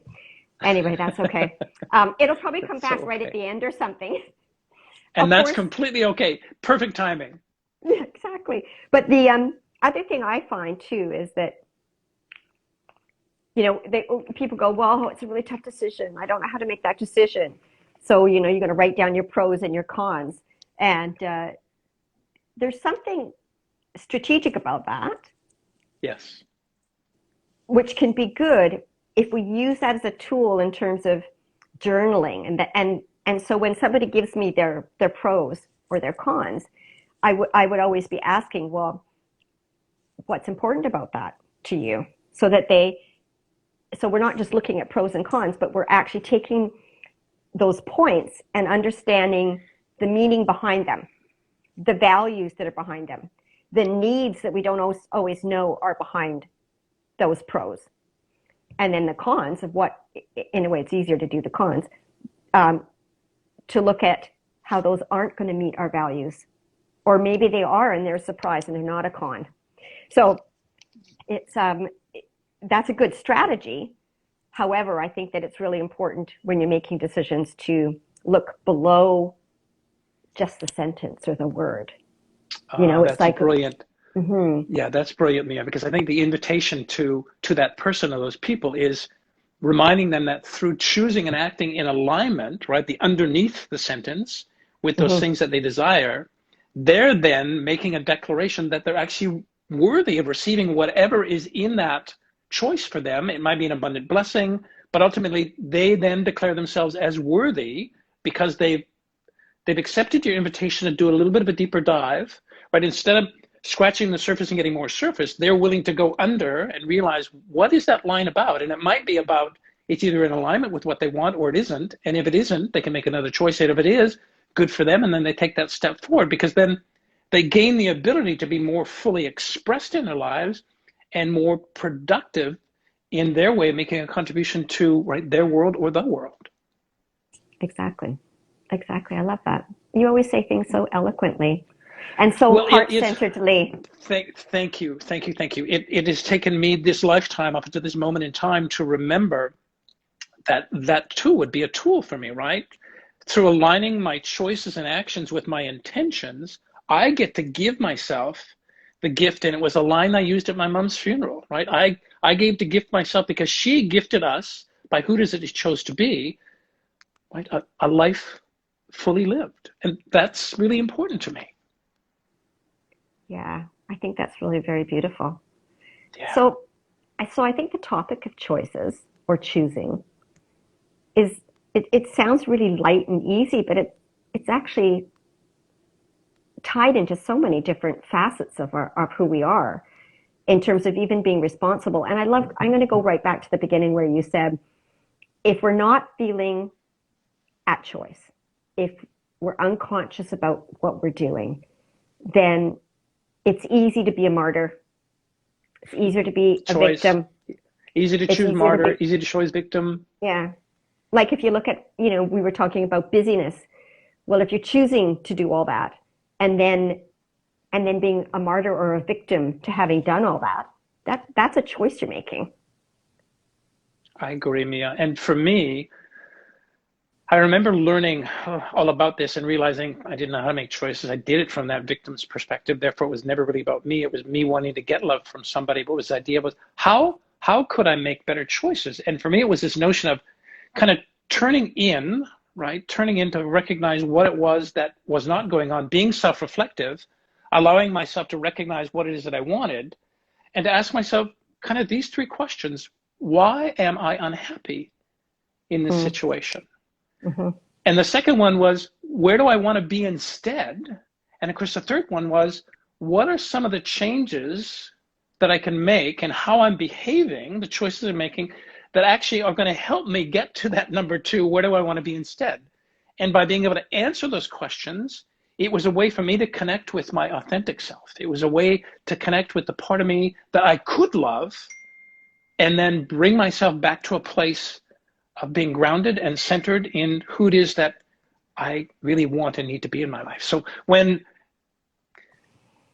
Anyway, that's okay. It'll probably come That's so back right at okay. the end or something. And Of that's course, completely okay. Perfect timing. yeah, exactly. But the other thing I find too is that, people go, well, it's a really tough decision. I don't know how to make that decision. So, you're going to write down your pros and your cons. And there's something strategic about that, Yes. which can be good if we use that as a tool in terms of journaling. And so when somebody gives me their pros or their cons, I would always be asking, well, what's important about that to you? So we're not just looking at pros and cons, but we're actually taking those points and understanding the meaning behind them, the values that are behind them, the needs that we don't always know are behind those pros. And then the cons of what, in a way, it's easier to do the cons, um, to look at how those aren't going to meet our values. Or maybe they are and they're a surprise and they're not a con. So it's that's a good strategy. However, I think that it's really important when you're making decisions to look below just the sentence or the word. It's That's like, brilliant. mm-hmm, Yeah, that's brilliant, Mia, because I think the invitation to that person or those people is reminding them that through choosing and acting in alignment, right, the underneath the sentence with those mm-hmm, things that they desire, they're then making a declaration that they're actually worthy of receiving whatever is in that choice for them. It might be an abundant blessing, but ultimately they then declare themselves as worthy because they've accepted your invitation to do a little bit of a deeper dive, right? Instead of scratching the surface and getting more surface, they're willing to go under and realize what is that line about? And it might be about it's either in alignment with what they want or it isn't. And if it isn't, they can make another choice. And if it is, good for them. And then they take that step forward because then they gain the ability to be more fully expressed in their lives and more productive in their way of making a contribution to right their world or the world. exactly. Exactly. I love that. You always say things so eloquently and so Well, it's heart-centeredly. thank you, thank you, thank you. It has taken me this lifetime up to this moment in time to remember that that too would be a tool for me, right? Through aligning my choices and actions with my intentions, I get to give myself the gift. And it was a line I used at my mom's funeral, right? I gave the gift myself because she gifted us by who does it chose to be, right? A life fully lived. And that's really important to me. Yeah, I think that's really very beautiful. Yeah. So, so I think the topic of choices or choosing is it sounds really light and easy, but it's actually tied into so many different facets of who we are in terms of even being responsible. And I'm going to go right back to the beginning where you said, if we're not feeling at choice, if we're unconscious about what we're doing, then it's easy to be a martyr. It's easier to be a Choice. victim. Easy to It's choose easier to martyr, be, easy to choose victim. yeah. Like if you look at, we were talking about busyness. Well, if you're choosing to do all that and then being a martyr or a victim to having done all that, that's a choice you're making. I agree, Mia. And for me, I remember learning all about this and realizing I didn't know how to make choices. I did it from that victim's perspective. Therefore, it was never really about me. It was me wanting to get love from somebody. But the idea was how could I make better choices? And for me, it was this notion of kind of turning in, right? Turning in to recognize what it was that was not going on, being self-reflective, allowing myself to recognize what it is that I wanted, and to ask myself kind of these three questions. Why am I unhappy in this Mm, situation? mm-hmm. And the second one was, where do I want to be instead? And of course, the third one was, what are some of the changes that I can make and how I'm behaving, the choices I'm making that actually are going to help me get to that number two, where do I want to be instead? And by being able to answer those questions, it was a way for me to connect with my authentic self. It was a way to connect with the part of me that I could love and then bring myself back to a place of being grounded and centered in who it is that I really want and need to be in my life. So when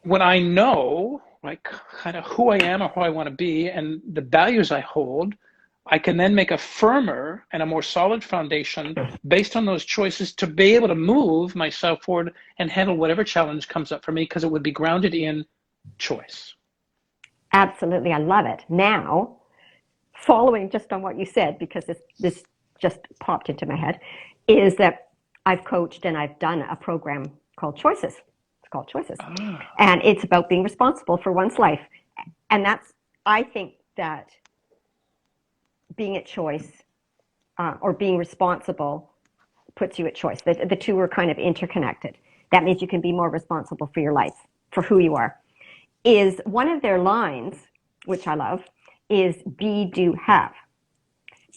when I know, like, kind of who I am or who I want to be and the values I hold, I can then make a firmer and a more solid foundation based on those choices to be able to move myself forward and handle whatever challenge comes up for me, because it would be grounded in choice. Absolutely. I love it. Now, following just on what you said, because this just popped into my head, is that I've coached and I've done a program called Choices. It's called Choices. Ah, And it's about being responsible for one's life. And I think that being at choice or being responsible puts you at choice. The two are kind of interconnected. That means you can be more responsible for your life, for who you are. Is one of their lines, which I love, is be, do, have.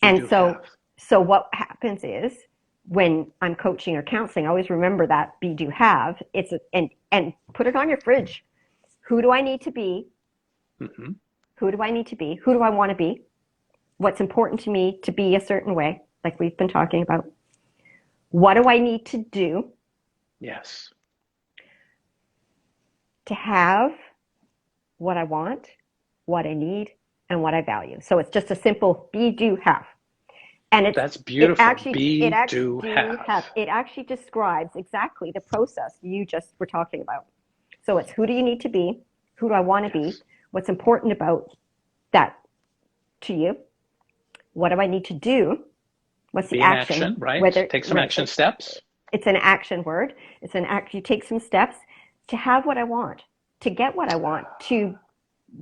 And so what happens is when I'm coaching or counseling, I always remember that be, do, have. And put it on your fridge. Who do I need to be? mm-hmm. Who do I need to be? Who do I want to be? What's important to me to be a certain way, like we've been talking about. What do I need to do? Yes. To have what I want, what I need, and what I value. So it's just a simple be, do, have. And That's beautiful. It actually describes exactly the process you just were talking about. So it's who do you need to be? Who do I want to be? What's important about that to you? What do I need to do? What's the action? Right? Take some action steps. It's an action word. It's an act. You take some steps to have what I want, to get what I want, to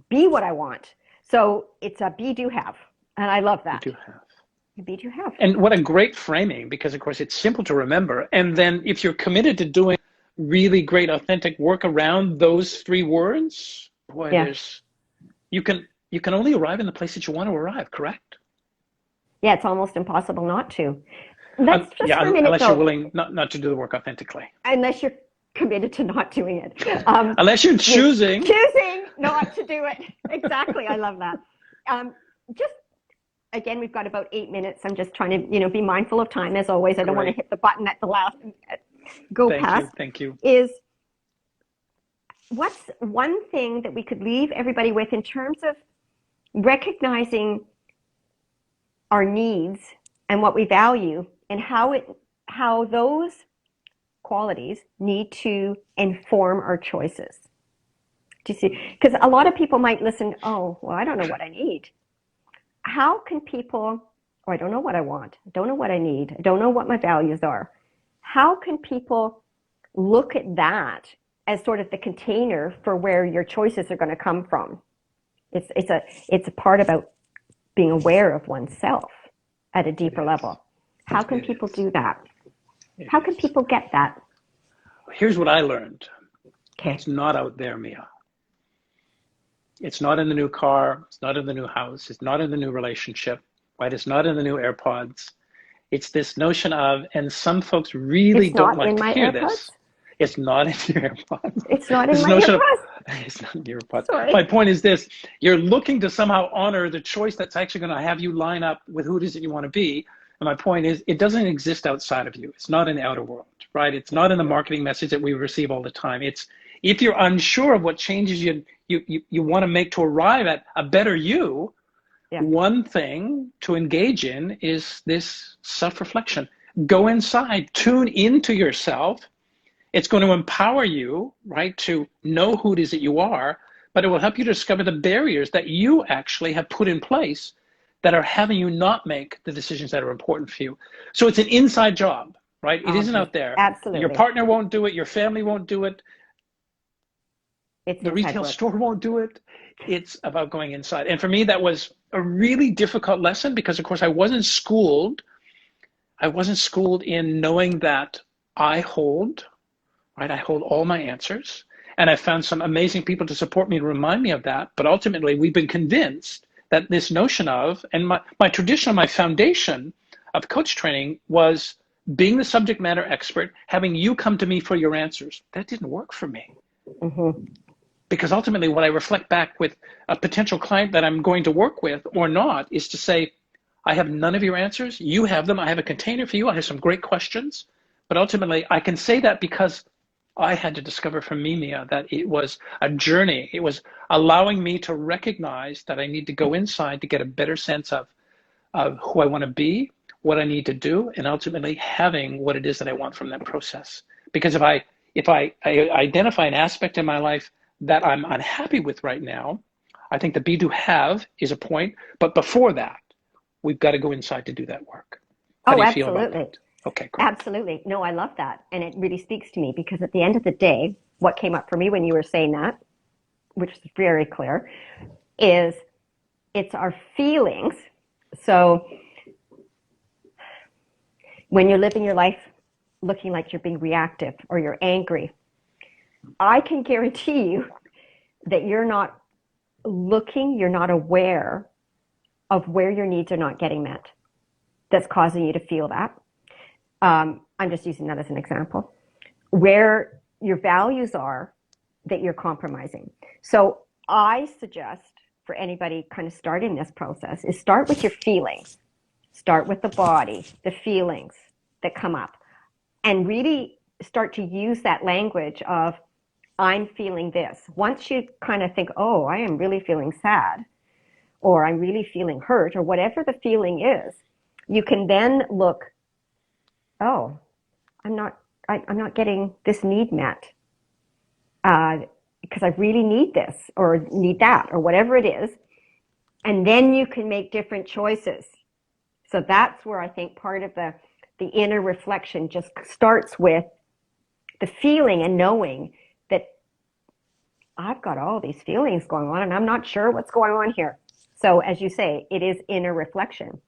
be what I want. So it's a be, do, have. And I love that. Be, do, have. Be, do, have. And what a great framing, because of course it's simple to remember. And then if you're committed to doing really great, authentic work around those three words, boy, you can only arrive in the place that you want to arrive, correct? Yeah, it's almost impossible not to. Let's just for a minute, unless you're willing not to do the work authentically. Unless you're committed to not doing it. Unless you're choosing not to do it. Exactly. I love that. Just again, we've got about 8 minutes. I'm just trying to, be mindful of time as always. I don't want to hit the button at the last past. Thank you. Is what's one thing that we could leave everybody with in terms of recognizing our needs and what we value and how those qualities need to inform our choices? Do you see? Because a lot of people might listen, oh, well, I don't know what I need. How can people, I don't know what I want, I don't know what I need, I don't know what my values are. How can people look at that as sort of the container for where your choices are going to come from? It's a part about being aware of oneself at a deeper level. How can people do that? How can people get that? Here's what I learned. Okay. It's not out there, Mia. It's not in the new car. It's not in the new house. It's not in the new relationship, right? It's not in the new AirPods. It's this notion of, and some folks really don't like to hear this. It's not in your AirPods. It's not in my AirPods. It's not in your AirPods. Sorry. My point is this: you're looking to somehow honor the choice that's actually going to have you line up with who it is that you want to be. And my point is, it doesn't exist outside of you. It's not in the outer world, right? It's not in the marketing message that we receive all the time. It's if you're unsure of what changes you want to make to arrive at a better you, one thing to engage in is this self-reflection. Go inside, tune into yourself. It's going to empower you, right, to know who it is that you are, but it will help you discover the barriers that you actually have put in place that are having you not make the decisions that are important for you. So it's an inside job, right? It isn't out there. Absolutely. Your partner won't do it. Your family won't do it. The retail store won't do it. It's about going inside. And for me, that was a really difficult lesson because, of course, I wasn't schooled in knowing that I hold all my answers. And I found some amazing people to support me and remind me of that. But ultimately, we've been convinced that this notion of, and my tradition, my foundation of coach training was being the subject matter expert, having you come to me for your answers. That didn't work for me. Mm-hmm. Because ultimately what I reflect back with a potential client that I'm going to work with or not is to say, I have none of your answers. You have them. I have a container for you. I have some great questions. But ultimately I can say that because I had to discover for me, Mia, that it was a journey. It was allowing me to recognize that I need to go inside to get a better sense of who I want to be, what I need to do, and ultimately having what it is that I want from that process. Because if I identify an aspect in my life that I'm unhappy with right now, I think the be do have is a point. But before that, we've got to go inside to do that work. How do you feel about Absolutely. that? Okay, great. Absolutely. No, I love that. And it really speaks to me because at the end of the day, what came up for me when you were saying that, which is very clear, is it's our feelings. So when you're living your life looking like you're being reactive or you're angry, I can guarantee you that you're not looking, you're not aware of where your needs are not getting met that's causing you to feel that. I'm just using that as an example. Where your values are that you're compromising. So I suggest for anybody kind of starting this process is start with your feelings. Start with the body, the feelings that come up, and really start to use that language of, I'm feeling this. Once you kind of think, oh, I am really feeling sad, or I'm really feeling hurt, or whatever the feeling is, you can then look, oh, I'm not getting this need met because I really need this or need that or whatever it is. And then you can make different choices. So that's where I think part of the inner reflection just starts with the feeling and knowing that I've got all these feelings going on and I'm not sure what's going on here. So as you say, it is inner reflection.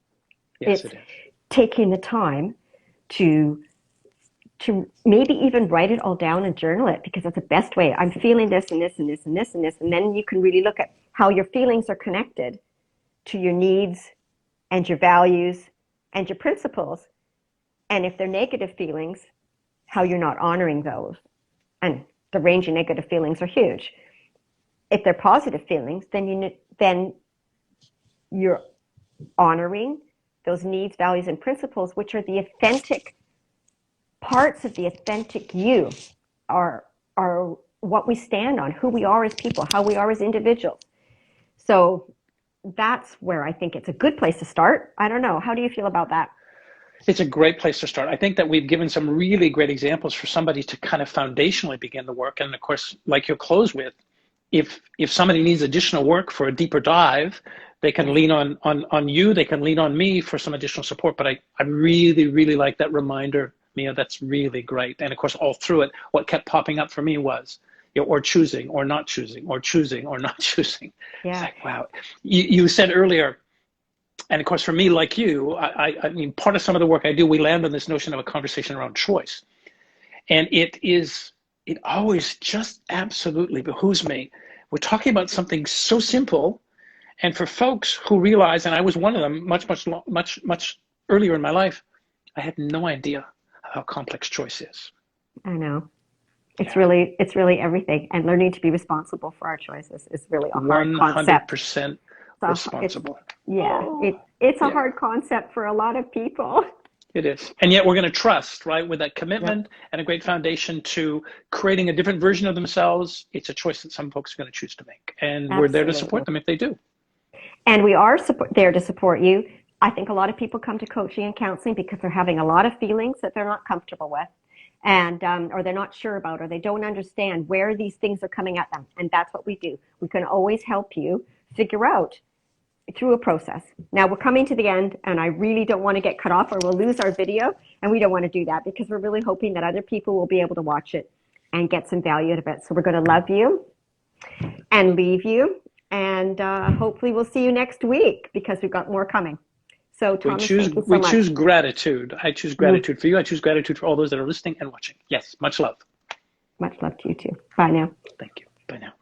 Yes, It's it is. taking the time to maybe even write it all down and journal it, because that's the best way. I'm feeling this and this and this and this and this. And then you can really look at how your feelings are connected to your needs and your values and your principles. And if they're negative feelings, how you're not honoring those. And the range of negative feelings are huge. If they're positive feelings, then you're honoring those needs, values, and principles, which are the authentic parts of the authentic you, are what we stand on, who we are as people, how we are as individuals. So that's where I think it's a good place to start. I don't know. How do you feel about that? It's a great place to start. I think that we've given some really great examples for somebody to kind of foundationally begin the work. And of course, like you'll close with, if somebody needs additional work for a deeper dive, they can lean on you, they can lean on me for some additional support. But I really, really like that reminder, Mia. That's really great. And of course, all through it, what kept popping up for me was, or choosing or not choosing, or choosing or not choosing. Yeah. It's like, wow. You said earlier, and of course, for me, like you, I mean, part of some of the work I do, we land on this notion of a conversation around choice. And it always just absolutely behooves me. We're talking about something so simple. And for folks who realize, and I was one of them much earlier in my life, I had no idea how complex choice is. I know. It's really everything. And learning to be responsible for our choices is really a hard concept. 100% responsible. It's a hard concept for a lot of people. It is. And yet we're going to trust, right, with that commitment and a great foundation to creating a different version of themselves. It's a choice that some folks are going to choose to make. And we're there to support them if they do. And we are there to support you. I think a lot of people come to coaching and counseling because they're having a lot of feelings that they're not comfortable with, and or they're not sure about, or they don't understand where these things are coming at them. And that's what we do. We can always help you figure out through a process. Now we're coming to the end, and I really don't want to get cut off or we'll lose our video, and we don't want to do that because we're really hoping that other people will be able to watch it and get some value out of it. So we're going to love you and leave you, and hopefully we'll see you next week because we've got more coming. So Thomas, thank you so much. We choose gratitude. I choose gratitude for you. I choose gratitude for all those that are listening and watching. Yes, much love. Much love to you too. Bye now. Thank you. Bye now.